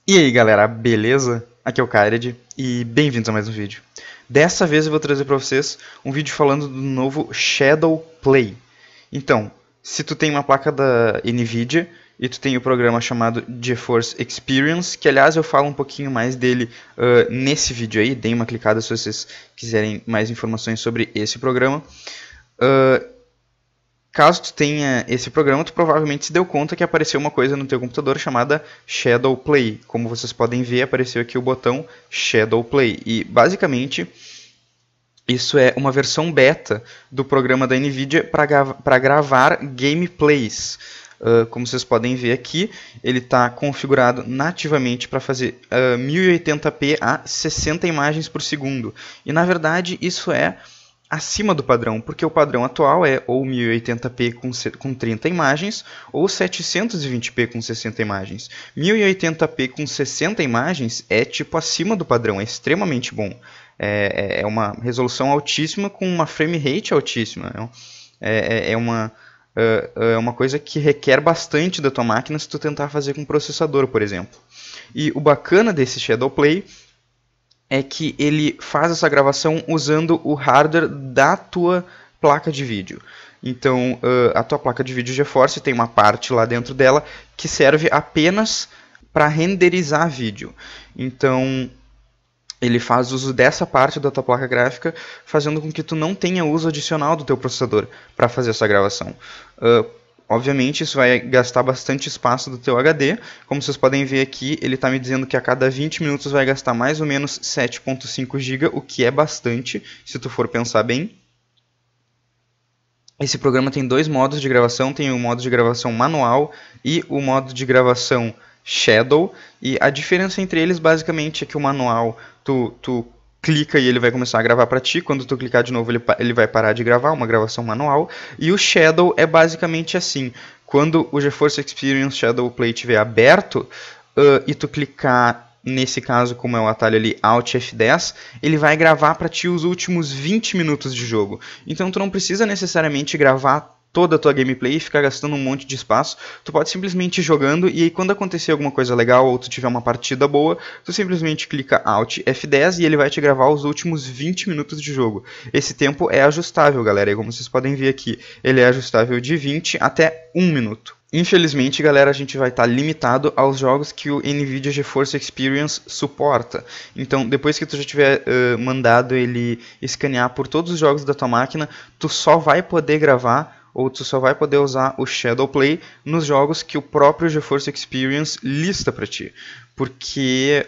E aí galera, beleza? Aqui é o Kaired e bem-vindos a mais um vídeo. Dessa vez eu vou trazer para vocês um vídeo falando do novo Shadow Play. Então, se tu tem uma placa da Nvidia e tu tem o programa chamado GeForce Experience, que aliás eu falo um pouquinho mais dele nesse vídeo aí, deem uma clicada se vocês quiserem mais informações sobre esse programa. Caso tu tenha esse programa, tu provavelmente se deu conta que apareceu uma coisa no teu computador chamada Shadow Play. Como vocês podem ver, apareceu aqui o botão Shadow Play. E basicamente isso é uma versão beta do programa da Nvidia para gravar gameplays. Como vocês podem ver aqui, ele está configurado nativamente para fazer 1080p a 60 imagens por segundo. E na verdade isso é acima do padrão, porque o padrão atual é ou 1080p com 30 imagens ou 720p com 60 imagens. 1080p com 60 imagens é tipo acima do padrão, é extremamente bom. É uma resolução altíssima com uma frame rate altíssima. É uma coisa que requer bastante da tua máquina se tu tentar fazer com processador, por exemplo. E o bacana desse Shadow Play é que ele faz essa gravação usando o hardware da tua placa de vídeo. Então, a tua placa de vídeo GeForce tem uma parte lá dentro dela que serve apenas para renderizar vídeo. Então, ele faz uso dessa parte da tua placa gráfica, fazendo com que tu não tenha uso adicional do teu processador para fazer essa gravação. Obviamente isso vai gastar bastante espaço do teu HD, como vocês podem ver aqui, ele está me dizendo que a cada 20 minutos vai gastar mais ou menos 7.5 GB, o que é bastante, se tu for pensar bem. Esse programa tem dois modos de gravação, tem o modo de gravação manual e o modo de gravação Shadow, e a diferença entre eles basicamente é que o manual tu clica e ele vai começar a gravar para ti. Quando tu clicar de novo ele vai parar de gravar, uma gravação manual. E o Shadow é basicamente assim: quando o GeForce Experience Shadow Play estiver aberto e tu clicar, nesse caso como é o atalho ali Alt F10, ele vai gravar para ti os últimos 20 minutos de jogo. Então tu não precisa necessariamente gravar toda a tua gameplay e ficar gastando um monte de espaço. Tu pode simplesmente ir jogando, e aí quando acontecer alguma coisa legal ou tu tiver uma partida boa, tu simplesmente clica Alt F10 e ele vai te gravar os últimos 20 minutos de jogo. Esse tempo é ajustável, galera, e como vocês podem ver aqui, ele é ajustável de 20 até 1 minuto. Infelizmente, galera, a gente vai estar limitado aos jogos que o Nvidia GeForce Experience suporta. Então, depois que tu já tiver mandado ele escanear por todos os jogos da tua máquina, tu só vai poder gravar ou tu só vai poder usar o Shadow Play nos jogos que o próprio GeForce Experience lista para ti, porque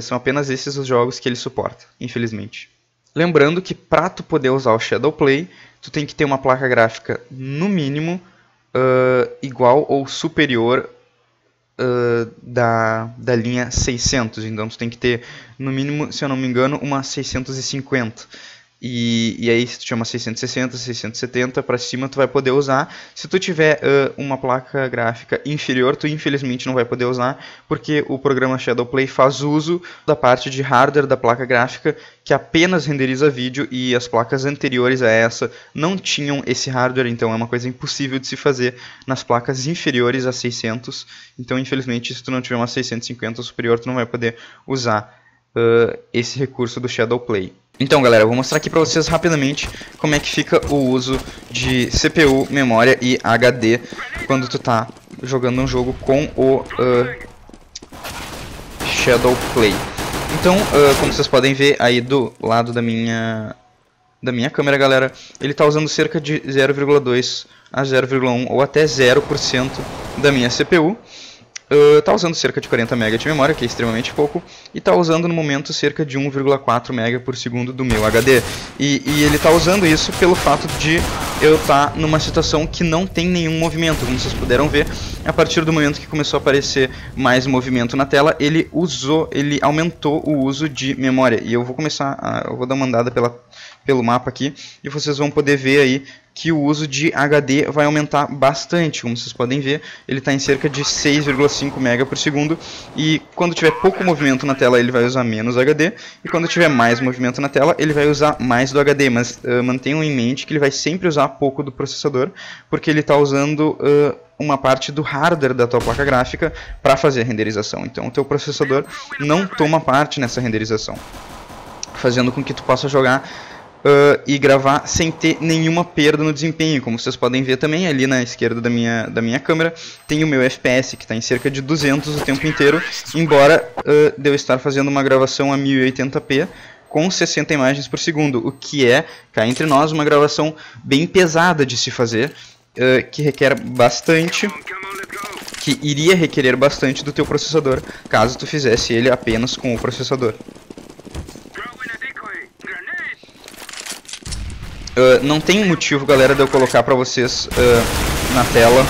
são apenas esses os jogos que ele suporta, infelizmente. Lembrando que para tu poder usar o Shadow Play, tu tem que ter uma placa gráfica no mínimo igual ou superior da linha 600, então tu tem que ter no mínimo, se eu não me engano, uma 650. E aí se tu tiver uma 660, 670 para cima tu vai poder usar. Se tu tiver uma placa gráfica inferior, tu infelizmente não vai poder usar, porque o programa Shadow Play faz uso da parte de hardware da placa gráfica que apenas renderiza vídeo, e as placas anteriores a essa não tinham esse hardware, então é uma coisa impossível de se fazer nas placas inferiores a 600. Então infelizmente se tu não tiver uma 650 superior tu não vai poder usar esse recurso do Shadow Play. Então galera, eu vou mostrar aqui pra vocês rapidamente como é que fica o uso de CPU, memória e HD quando tu tá jogando um jogo com o Shadow Play. Então, como vocês podem ver aí do lado da minha câmera, galera, ele tá usando cerca de 0,2 a 0,1 ou até 0% da minha CPU. Está usando cerca de 40 MB de memória, que é extremamente pouco, e está usando no momento cerca de 1,4 MB por segundo do meu HD. E ele está usando isso pelo fato de eu estar numa situação que não tem nenhum movimento. Como vocês puderam ver, a partir do momento que começou a aparecer mais movimento na tela, ele aumentou o uso de memória. E eu vou eu vou dar uma andada pelo mapa aqui, e vocês vão poder ver aí que o uso de HD vai aumentar bastante. Como vocês podem ver, ele está em cerca de 6,5 MB por segundo, e quando tiver pouco movimento na tela ele vai usar menos HD, e quando tiver mais movimento na tela ele vai usar mais do HD, mas mantenham em mente que ele vai sempre usar pouco do processador, porque ele está usando uma parte do hardware da tua placa gráfica para fazer a renderização. Então o teu processador não toma parte nessa renderização, fazendo com que tu possa jogar e gravar sem ter nenhuma perda no desempenho. Como vocês podem ver também, ali na esquerda da minha câmera, tem o meu FPS, que está em cerca de 200 o tempo inteiro, embora de eu estar fazendo uma gravação a 1080p, com 60 imagens por segundo, o que é, cá entre nós, uma gravação bem pesada de se fazer, que requer bastante, que iria requerer bastante do teu processador, caso tu fizesse ele apenas com o processador. Não tem motivo, galera, de eu colocar pra vocês na tela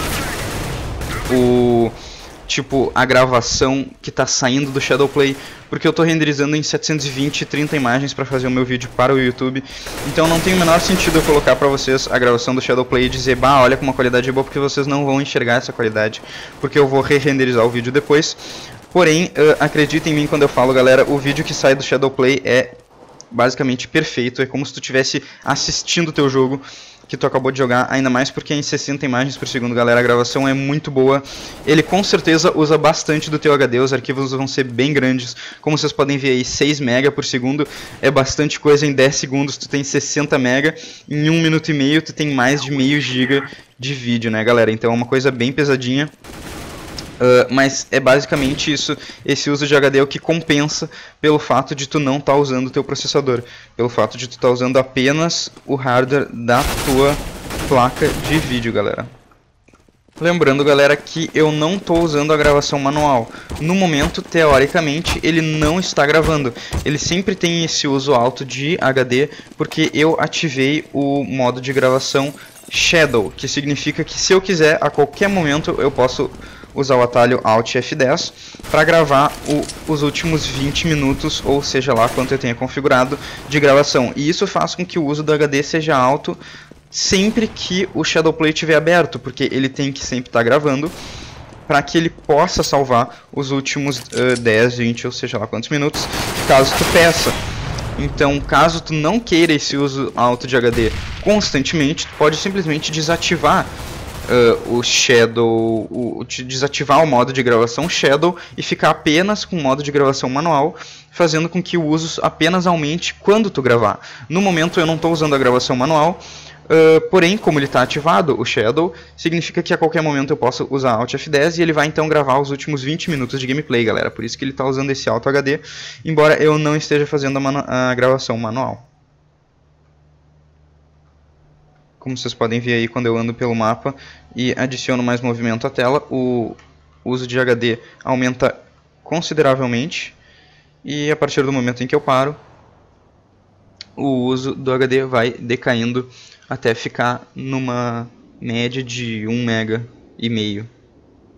a gravação que tá saindo do Shadowplay, porque eu tô renderizando em 720 e 30 imagens para fazer o meu vídeo para o YouTube. Então não tem o menor sentido eu colocar pra vocês a gravação do Shadowplay e dizer, bah, olha como a qualidade é boa, porque vocês não vão enxergar essa qualidade, porque eu vou re-renderizar o vídeo depois. Porém, acreditem em mim quando eu falo, galera, o vídeo que sai do Shadowplay é basicamente perfeito, é como se tu estivesse assistindo o teu jogo que tu acabou de jogar, ainda mais porque é em 60 imagens por segundo, galera, a gravação é muito boa. Ele com certeza usa bastante do teu HD, os arquivos vão ser bem grandes, como vocês podem ver aí, 6 MB por segundo, é bastante coisa. Em 10 segundos tu tem 60 MB, em 1 minuto e meio tu tem mais de meio GB de vídeo, né, galera, então é uma coisa bem pesadinha. Mas é basicamente isso, esse uso de HD é o que compensa pelo fato de tu não estar usando o teu processador, pelo fato de tu estar usando apenas o hardware da tua placa de vídeo, galera. Lembrando, galera, que eu não estou usando a gravação manual. No momento, teoricamente, ele não está gravando. Ele sempre tem esse uso alto de HD, porque eu ativei o modo de gravação Shadow, que significa que se eu quiser, a qualquer momento, eu posso usar o atalho Alt F10 para gravar os últimos 20 minutos, ou seja lá quanto eu tenha configurado de gravação. E isso faz com que o uso do HD seja alto sempre que o Shadowplay estiver aberto, porque ele tem que sempre estar gravando para que ele possa salvar os últimos 10, 20 ou seja lá quantos minutos, caso tu peça. Então, caso tu não queira esse uso alto de HD constantemente, tu pode simplesmente desativar o Shadow, desativar o modo de gravação Shadow e ficar apenas com o modo de gravação manual, fazendo com que o uso apenas aumente quando tu gravar. No momento eu não estou usando a gravação manual, porém, como ele está ativado, o Shadow, significa que a qualquer momento eu posso usar Alt F10 e ele vai então gravar os últimos 20 minutos de gameplay, galera. Por isso que ele está usando esse Auto HD, embora eu não esteja fazendo a gravação manual. Como vocês podem ver aí, quando eu ando pelo mapa e adiciono mais movimento à tela, o uso de HD aumenta consideravelmente. E a partir do momento em que eu paro, o uso do HD vai decaindo até ficar numa média de 1,5 MB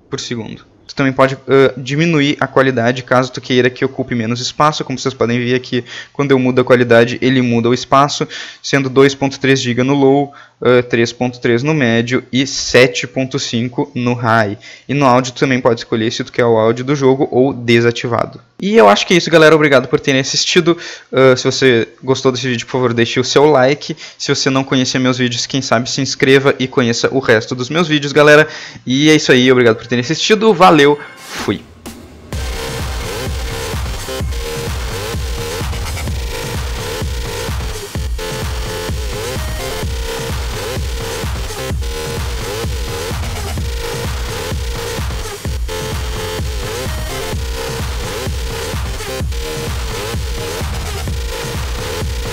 por segundo. Tu também pode diminuir a qualidade caso tu queira que ocupe menos espaço. Como vocês podem ver aqui, quando eu mudo a qualidade, ele muda o espaço, sendo 2.3 GB no low, 3.3 no médio e 7.5 no high. E no áudio tu também pode escolher se tu quer o áudio do jogo ou desativado. E eu acho que é isso, galera. Obrigado por terem assistido. Se você gostou desse vídeo, por favor, deixe o seu like. Se você não conhecia meus vídeos, quem sabe se inscreva e conheça o resto dos meus vídeos, galera. E é isso aí. Obrigado por terem assistido. Valeu. Fui.